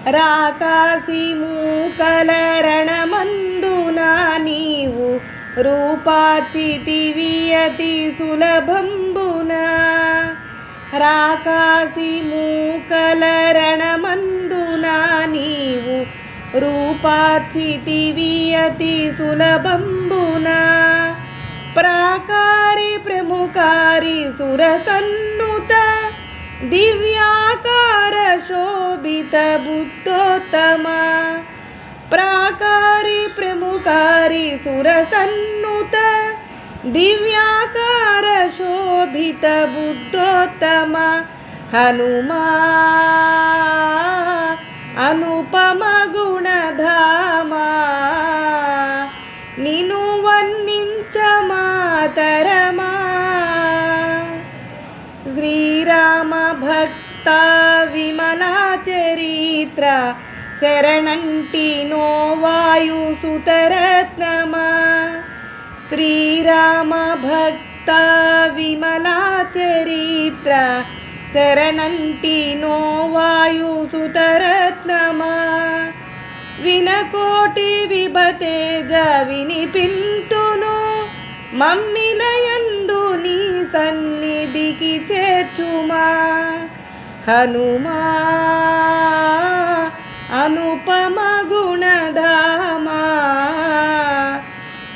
రాకాసి మూకల రణమందున నీవు రూపాచితివి అతి సులభంబున. రాకాసి మూకల రణమందున నీవు రూపాచితివి అతి సులభంబున. ప్రాకారి ప్రముఖారి సురసన్నుత దివ్యాకార శోభిత బుద్ధోత్తమ. ప్రాకారి ప్రముఖారి సురసన్నుత దివ్యాకార శోభిత బుద్ధోత్తమ. హనుమా అనుపమ గుణధామ నిను వర్ణించ మాతరమా. శ్రీరామ భక్త విమలా చరిత్ర శరణంటి నోవాయు సుతరత్నమా. శ్రీరామ భక్త విమలా చరిత్ర శరణంటి నోవాయు సుతరత్నమా. వినకోటి విభతేజ వినిపింతును మమ్మిలయందు నీ సన్నిధికి చేర్చుమా. హనుమా అనుపమ గుణధామ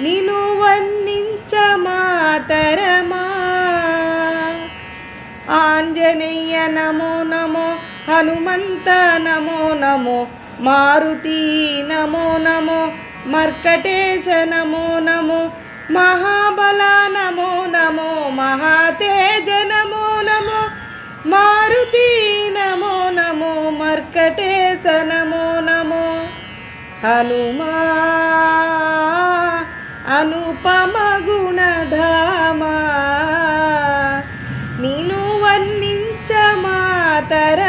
నిను వర్ణించ మాతరమా. ఆంజనేయ నమో నమో, హనుమంత నమో నమో, మారుతి నమో నమో, మర్కటేశ నమో నమో, మహాబల నమో నమో, మహాతేజ నమో నమో, మారుతి నమో నమో, మర్కటేశ నమో నమో. హనుమా అనుపమ గుణధామ నిను వర్ణించ మాతర